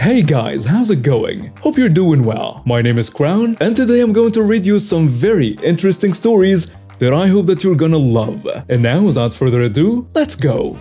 Hey guys, how's it going? Hope you're doing well. My name is Crown, and today I'm going to read you some very interesting stories that I hope that you're gonna love. And now, without further ado, let's go!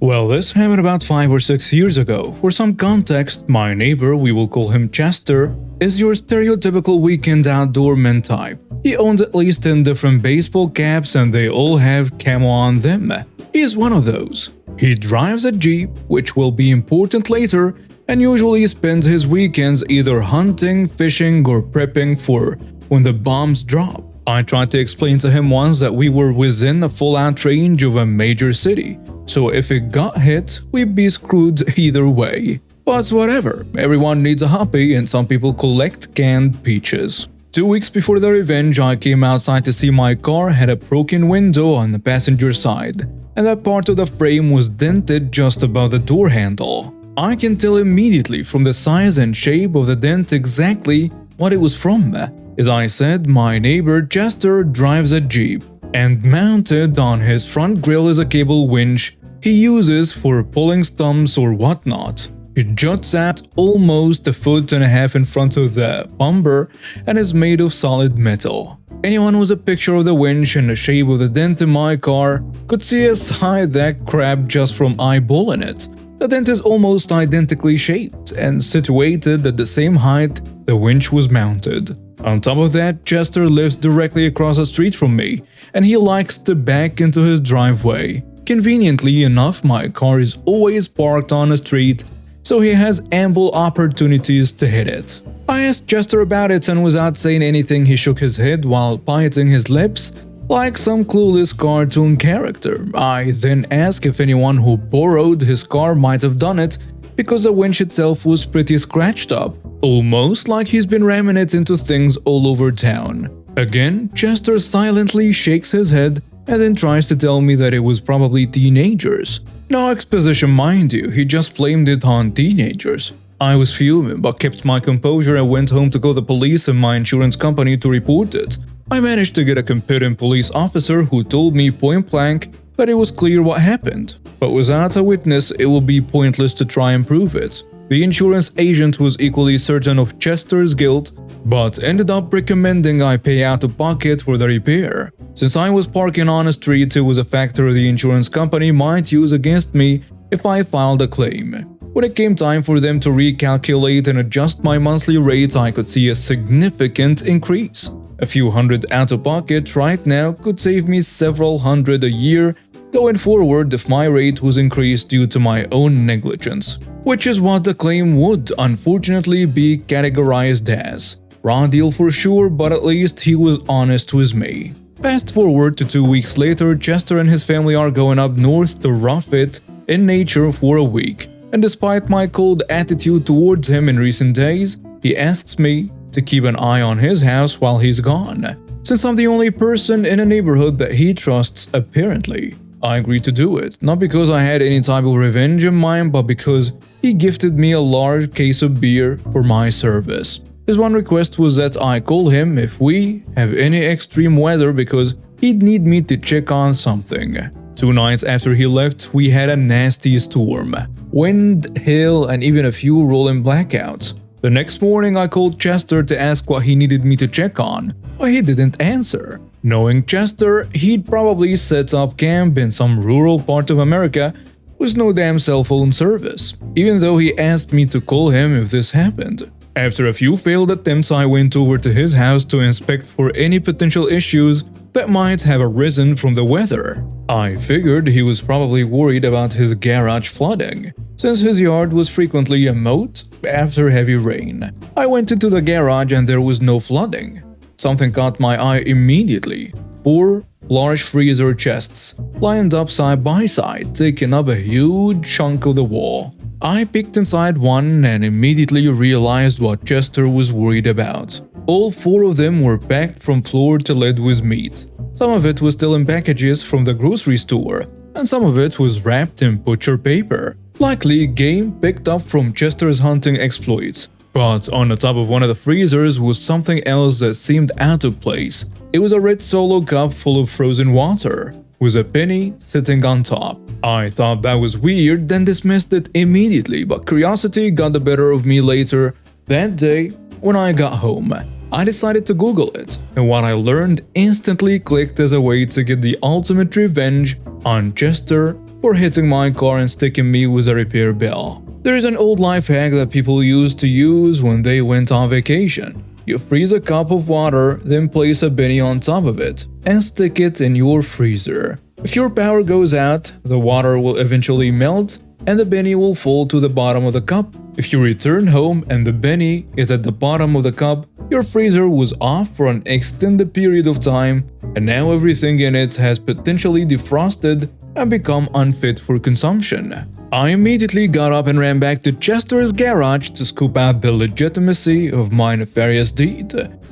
Well, this happened about 5 or 6 years ago. For some context, my neighbor, we will call him Chester, is your stereotypical weekend outdoor man type. He owns at least 10 different baseball caps and they all have camo on them. He is one of those. He drives a Jeep, which will be important later, and usually spends his weekends either hunting, fishing, or prepping for when the bombs drop. I tried to explain to him once that we were within a fallout range of a major city, so if it got hit, we'd be screwed either way. But whatever, everyone needs a hobby and some people collect canned peaches. 2 weeks before the revenge, I came outside to see my car had a broken window on the passenger side, and that part of the frame was dented just above the door handle. I can tell immediately from the size and shape of the dent exactly what it was from. As I said, my neighbor Chester drives a Jeep, and mounted on his front grille is a cable winch he uses for pulling stumps or whatnot. It juts out almost 1.5 feet in front of the bumper and is made of solid metal. Anyone with a picture of the winch and the shape of the dent in my car could see us hide that crap just from eyeballing it. The dent is almost identically shaped and situated at the same height the winch was mounted. On top of that, Chester lives directly across the street from me, and he likes to back into his driveway. Conveniently enough, my car is always parked on the street, so he has ample opportunities to hit it. I asked Chester about it, and without saying anything he shook his head while biting his lips like some clueless cartoon character. I then asked if anyone who borrowed his car might have done it, because the winch itself was pretty scratched up, almost like he's been ramming it into things all over town. Again, Chester silently shakes his head and then tries to tell me that it was probably teenagers. No exposition, mind you, he just blamed it on teenagers. I was fuming but kept my composure and went home to call the police and my insurance company to report it. I managed to get a competent police officer who told me point blank that it was clear what happened, but without a witness it would be pointless to try and prove it. The insurance agent was equally certain of Chester's guilt, but ended up recommending I pay out of pocket for the repair. Since I was parking on a street, it was a factor the insurance company might use against me if I filed a claim. When it came time for them to recalculate and adjust my monthly rate, I could see a significant increase. A few hundred out of pocket right now could save me several hundred a year going forward if my rate was increased due to my own negligence, which is what the claim would unfortunately be categorized as. Raw deal for sure, but at least he was honest with me. Fast forward to 2 weeks later, Chester and his family are going up north to rough it in nature for a week, and despite my cold attitude towards him in recent days, he asks me to keep an eye on his house while he's gone, since I'm the only person in a neighborhood that he trusts apparently. I agreed to do it, not because I had any type of revenge in mind, but because he gifted me a large case of beer for my service. His one request was that I call him if we have any extreme weather because he'd need me to check on something. 2 nights after he left, we had a nasty storm. Wind, hail, and even a few rolling blackouts. The next morning I called Chester to ask what he needed me to check on, but he didn't answer. Knowing Chester, he'd probably set up camp in some rural part of America with no damn cell phone service, even though he asked me to call him if this happened. After a few failed attempts, I went over to his house to inspect for any potential issues that might have arisen from the weather. I figured he was probably worried about his garage flooding, since his yard was frequently a moat after heavy rain. I went into the garage and there was no flooding. Something caught my eye immediately. 4 large freezer chests, lined up side by side, taking up a huge chunk of the wall. I peeked inside one and immediately realized what Chester was worried about. All 4 of them were packed from floor to lid with meat. Some of it was still in packages from the grocery store, and some of it was wrapped in butcher paper, likely game picked up from Chester's hunting exploits. But on the top of one of the freezers was something else that seemed out of place. It was a red Solo cup full of frozen water. with a penny sitting on top. I thought that was weird, then dismissed it immediately, but curiosity got the better of me later that day when I got home. I decided to Google it, and what I learned instantly clicked as a way to get the ultimate revenge on Chester for hitting my car and sticking me with a repair bill. There is an old life hack that people used to use when they went on vacation. You freeze a cup of water, then place a penny on top of it, and stick it in your freezer. If your power goes out, the water will eventually melt, and the penny will fall to the bottom of the cup. If you return home and the penny is at the bottom of the cup, your freezer was off for an extended period of time, and now everything in it has potentially defrosted and become unfit for consumption. I immediately got up and ran back to Chester's garage to scoop out the legitimacy of my nefarious deed.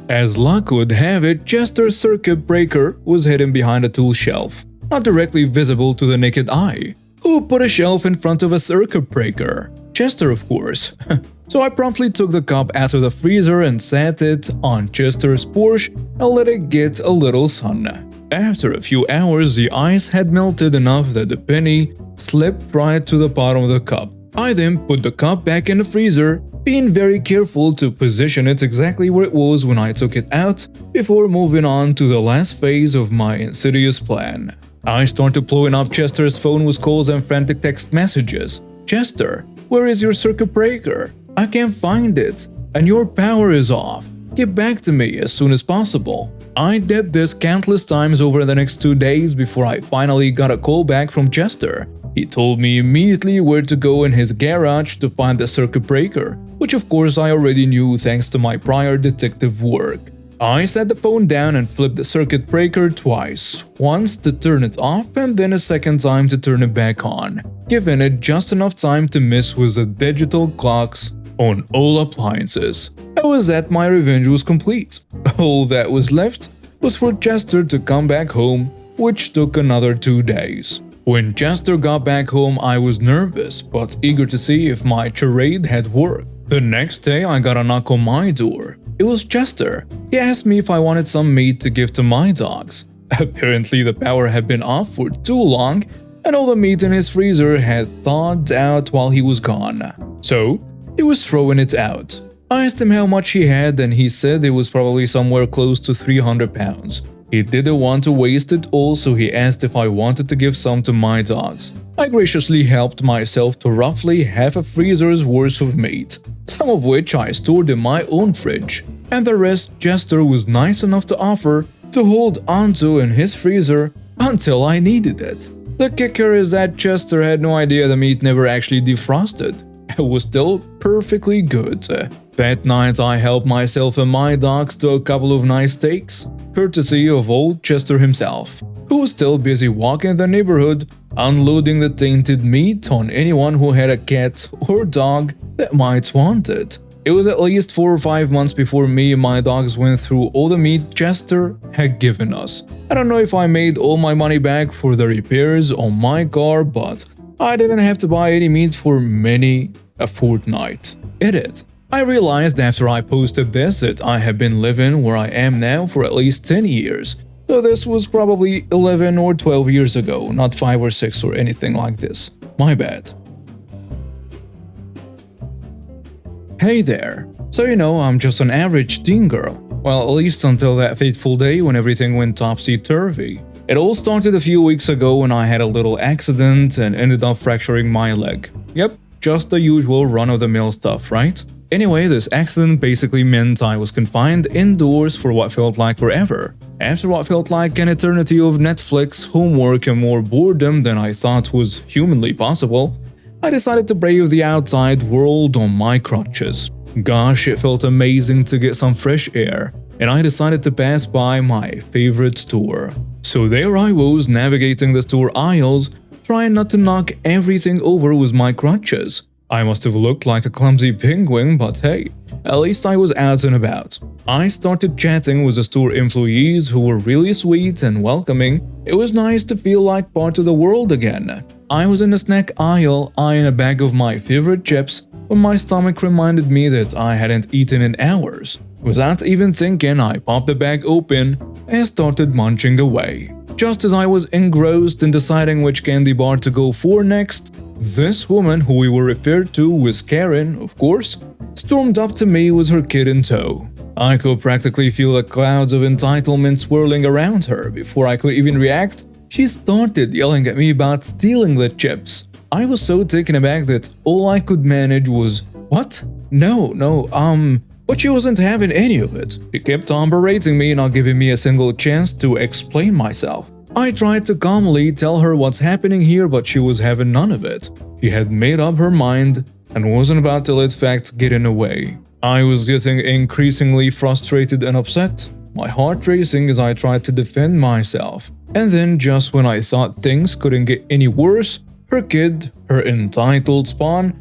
As luck would have it, Chester's circuit breaker was hidden behind a tool shelf, not directly visible to the naked eye. Who put a shelf in front of a circuit breaker? Chester, of course. So I promptly took the cup out of the freezer and sat it on Chester's Porsche and let it get a little sun. After a few hours, the ice had melted enough that the penny slipped right to the bottom of the cup. I then put the cup back in the freezer, being very careful to position it exactly where it was when I took it out before moving on to the last phase of my insidious plan. I started blowing up Chester's phone with calls and frantic text messages. "Chester, where is your circuit breaker? I can't find it, and your power is off. Get back to me as soon as possible." I did this countless times over the next 2 days before I finally got a call back from Chester. He told me immediately where to go in his garage to find the circuit breaker, which of course I already knew thanks to my prior detective work. I set the phone down and flipped the circuit breaker twice, once to turn it off and then a second time to turn it back on, giving it just enough time to mess with the digital clocks on all appliances. That was that my revenge was complete. All that was left was for Chester to come back home, which took another 2 days. When Chester got back home, I was nervous but eager to see if my charade had worked. The next day, I got a knock on my door. It was Chester. He asked me if I wanted some meat to give to my dogs. Apparently, the power had been off for too long, and all the meat in his freezer had thawed out while he was gone. So, he was throwing it out. I asked him how much he had, and he said it was probably somewhere close to 300 pounds. He didn't want to waste it all, so he asked if I wanted to give some to my dogs. I graciously helped myself to roughly half a freezer's worth of meat, some of which I stored in my own fridge, and the rest Chester was nice enough to offer to hold onto in his freezer until I needed it. The kicker is that Chester had no idea the meat never actually defrosted. It was still perfectly good. That night I helped myself and my dogs to a couple of nice steaks, courtesy of old Chester himself, who was still busy walking the neighborhood, unloading the tainted meat on anyone who had a cat or dog that might want it. It was at least 4 or 5 months before me and my dogs went through all the meat Chester had given us. I don't know if I made all my money back for the repairs on my car, but I didn't have to buy any meat for many a fortnight. It is. I realized after I posted this that I have been living where I am now for at least 10 years. So this was probably 11 or 12 years ago, not 5 or 6 or anything like this. My bad. Hey there. So I'm just an average teen girl. Well, at least until that fateful day when everything went topsy-turvy. It all started a few weeks ago when I had a little accident and ended up fracturing my leg. Yep, just the usual run-of-the-mill stuff, right? Anyway, this accident basically meant I was confined indoors for what felt like forever. After what felt like an eternity of Netflix, homework, and more boredom than I thought was humanly possible, I decided to brave the outside world on my crutches. Gosh, it felt amazing to get some fresh air, and I decided to pass by my favorite store. So there I was, navigating the store aisles, trying not to knock everything over with my crutches. I must have looked like a clumsy penguin, but hey, at least I was out and about. I started chatting with the store employees who were really sweet and welcoming. It was nice to feel like part of the world again. I was in the snack aisle eyeing a bag of my favorite chips when my stomach reminded me that I hadn't eaten in hours. Without even thinking, I popped the bag open and started munching away. Just as I was engrossed in deciding which candy bar to go for next, this woman, who we were referred to as Karen, of course, stormed up to me with her kid in tow. I could practically feel the clouds of entitlement swirling around her. Before I could even react, she started yelling at me about stealing the chips. I was so taken aback that all I could manage was, "What? No, but she wasn't having any of it." She kept on berating me and not giving me a single chance to explain myself. I tried to calmly tell her what's happening here, but she was having none of it. She had made up her mind and wasn't about to let facts get in the way. I was getting increasingly frustrated and upset, my heart racing as I tried to defend myself. And then, just when I thought things couldn't get any worse, her kid, her entitled spawn,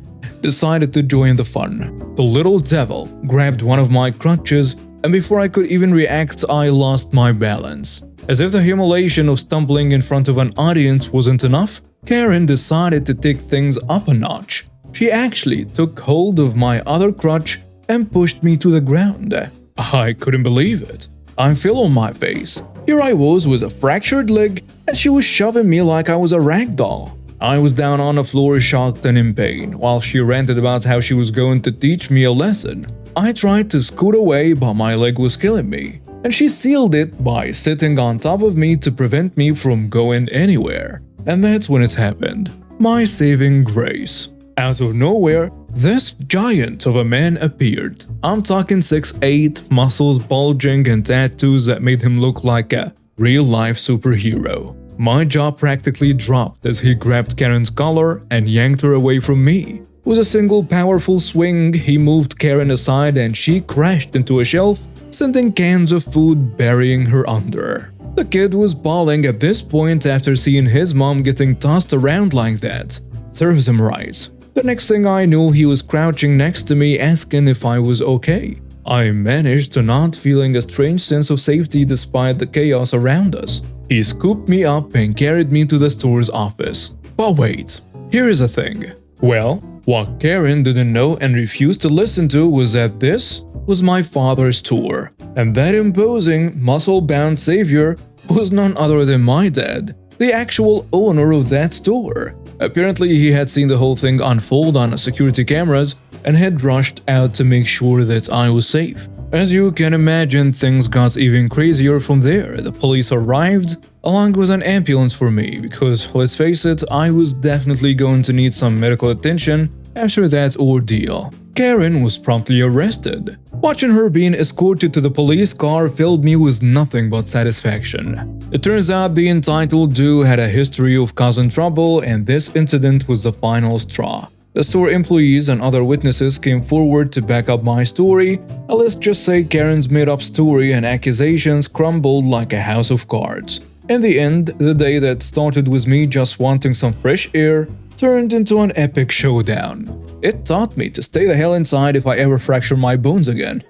decided to join the fun. The little devil grabbed one of my crutches, and before I could even react, I lost my balance. As if the humiliation of stumbling in front of an audience wasn't enough, Karen decided to take things up a notch. She actually took hold of my other crutch and pushed me to the ground. I couldn't believe it. I fell on my face. Here I was with a fractured leg, and she was shoving me like I was a rag doll. I was down on the floor, shocked and in pain, while she ranted about how she was going to teach me a lesson. I tried to scoot away, but my leg was killing me, and she sealed it by sitting on top of me to prevent me from going anywhere. And that's when it happened. My saving grace. Out of nowhere, this giant of a man appeared. I'm talking 6'8", muscles bulging and tattoos that made him look like a real-life superhero. My jaw practically dropped as he grabbed Karen's collar and yanked her away from me. With a single powerful swing, he moved Karen aside and she crashed into a shelf, sending cans of food burying her under. The kid was bawling at this point after seeing his mom getting tossed around like that. Serves him right. The next thing I knew, he was crouching next to me asking if I was okay. I managed to not feeling a strange sense of safety despite the chaos around us. He scooped me up and carried me to the store's office. But wait, here is the thing. Well, what Karen didn't know and refused to listen to was that this was my father's store. And that imposing, muscle-bound savior was none other than my dad, the actual owner of that store. Apparently, he had seen the whole thing unfold on security cameras and had rushed out to make sure that I was safe. As you can imagine, things got even crazier from there. The police arrived, along with an ambulance for me, because, let's face it, I was definitely going to need some medical attention after that ordeal. Karen was promptly arrested. Watching her being escorted to the police car filled me with nothing but satisfaction. It turns out the entitled dude had a history of causing trouble, and this incident was the final straw. The store employees and other witnesses came forward to back up my story. Let's just say Karen's made-up story and accusations crumbled like a house of cards. In the end, the day that started with me just wanting some fresh air turned into an epic showdown. It taught me to stay the hell inside if I ever fracture my bones again.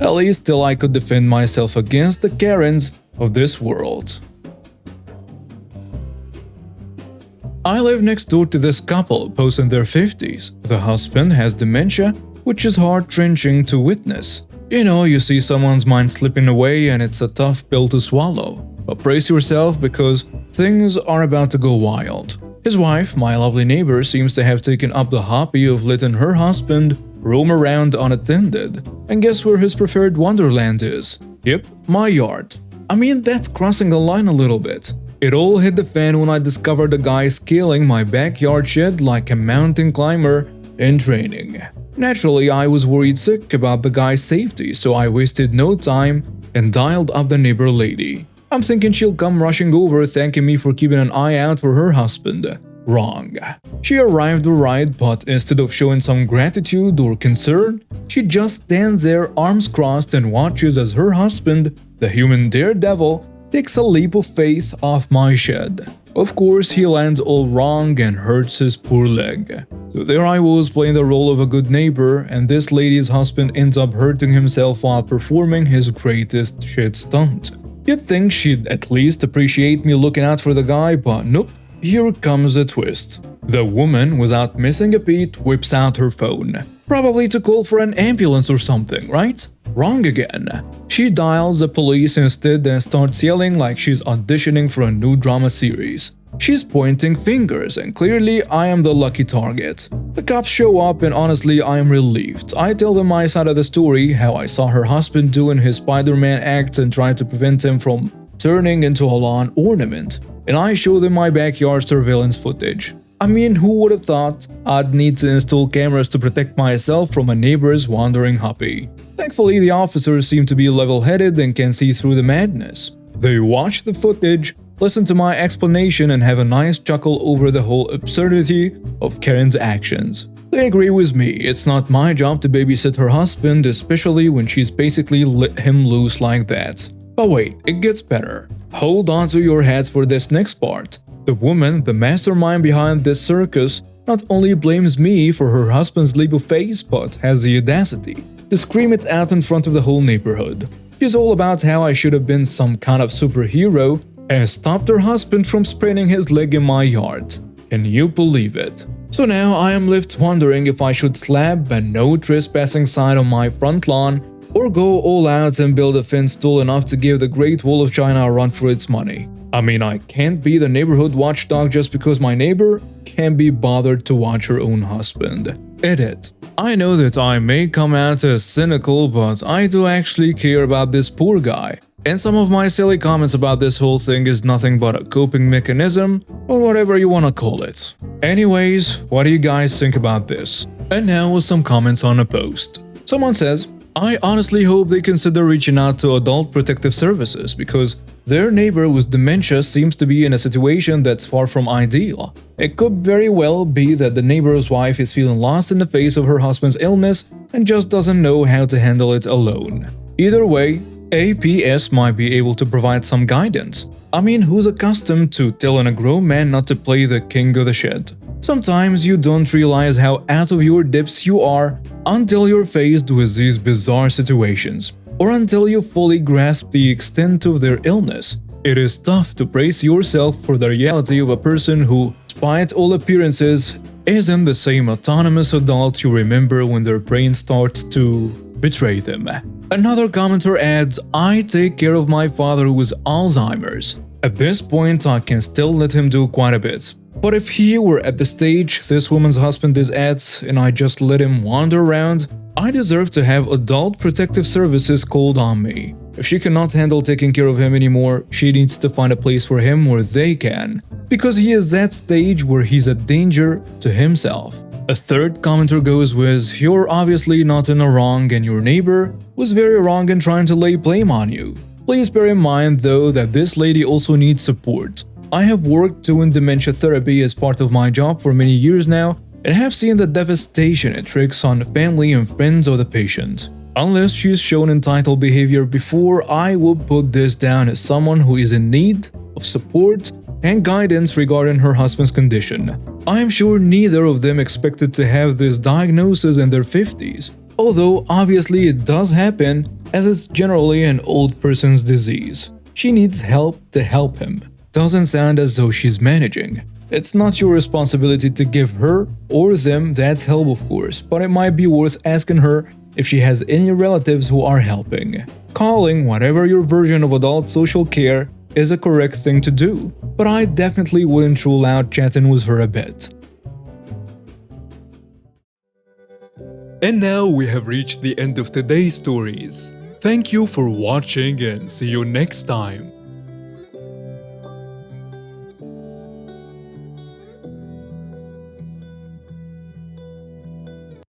At least till I could defend myself against the Karens of this world. I live next door to this couple, both in their 50s. The husband has dementia, which is heart-wrenching to witness. You know, you see someone's mind slipping away and it's a tough pill to swallow. But brace yourself because things are about to go wild. His wife, my lovely neighbor, seems to have taken up the hobby of letting her husband roam around unattended. And guess where his preferred wonderland is? Yep, my yard. I mean, that's crossing the line a little bit. It all hit the fan when I discovered a guy scaling my backyard shed like a mountain climber in training. Naturally, I was worried sick about the guy's safety, so I wasted no time and dialed up the neighbor lady. I'm thinking she'll come rushing over thanking me for keeping an eye out for her husband. Wrong. She arrived alright, but instead of showing some gratitude or concern, she just stands there arms crossed and watches as her husband, the human daredevil, takes a leap of faith off my shed. Of course, he lands all wrong and hurts his poor leg. So there I was playing the role of a good neighbor, and this lady's husband ends up hurting himself while performing his greatest shit stunt. You'd think she'd at least appreciate me looking out for the guy, but nope. Here comes a twist. The woman, without missing a beat, whips out her phone. Probably to call for an ambulance or something, right? Wrong again. She dials the police instead and starts yelling like she's auditioning for a new drama series. She's pointing fingers and clearly I am the lucky target. The cops show up and honestly I am relieved. I tell them my side of the story, how I saw her husband doing his Spider-Man act and tried to prevent him from turning into a lawn ornament. And I show them my backyard surveillance footage. I mean, who would have thought I'd need to install cameras to protect myself from a neighbor's wandering huppy? Thankfully, the officers seem to be level-headed and can see through the madness. They watch the footage, listen to my explanation and have a nice chuckle over the whole absurdity of Karen's actions. They agree with me, it's not my job to babysit her husband, especially when she's basically let him loose like that. But wait, it gets better. Hold on to your hats for this next part. The woman, the mastermind behind this circus, not only blames me for her husband's leap of faith, but has the audacity to scream it out in front of the whole neighborhood. She's all about how I should have been some kind of superhero and stopped her husband from spraining his leg in my yard. Can you believe it? So now I am left wondering if I should slap a no trespassing sign on my front lawn or go all out and build a fence tall enough to give the Great Wall of China a run for its money. I mean, I can't be the neighborhood watchdog just because my neighbor can't be bothered to watch her own husband. Edit. I know that I may come out as cynical, but I do actually care about this poor guy. And some of my silly comments about this whole thing is nothing but a coping mechanism, or whatever you wanna call it. Anyways, what do you guys think about this? And now with some comments on a post. Someone says, I honestly hope they consider reaching out to Adult Protective Services because their neighbor with dementia seems to be in a situation that's far from ideal. It could very well be that the neighbor's wife is feeling lost in the face of her husband's illness and just doesn't know how to handle it alone. Either way, APS might be able to provide some guidance. I mean, who's accustomed to telling a grown man not to play the king of the shed? Sometimes you don't realize how out of your depths you are until you're faced with these bizarre situations, or until you fully grasp the extent of their illness. It is tough to brace yourself for the reality of a person who, despite all appearances, isn't the same autonomous adult you remember when their brain starts to betray them. Another commenter adds, I take care of my father with Alzheimer's. At this point, I can still let him do quite a bit. But if he were at the stage this woman's husband is at and I just let him wander around, I deserve to have Adult Protective Services called on me. If she cannot handle taking care of him anymore, she needs to find a place for him where they can, because he is at stage where he's a danger to himself. A third commenter goes with, you're obviously not in the wrong and your neighbor was very wrong in trying to lay blame on you. Please bear in mind though that this lady also needs support. I have worked doing dementia therapy as part of my job for many years now and have seen the devastation it wreaks on the family and friends of the patient. Unless she's shown entitled behavior before, I would put this down as someone who is in need of support and guidance regarding her husband's condition. I am sure neither of them expected to have this diagnosis in their 50s, although obviously it does happen as it's generally an old person's disease. She needs help to help him. Doesn't sound as though she's managing. It's not your responsibility to give her or them that help, of course, but it might be worth asking her if she has any relatives who are helping. Calling whatever your version of adult social care is a correct thing to do, but I definitely wouldn't rule out chatting with her a bit. And now we have reached the end of today's stories. Thank you for watching and see you next time.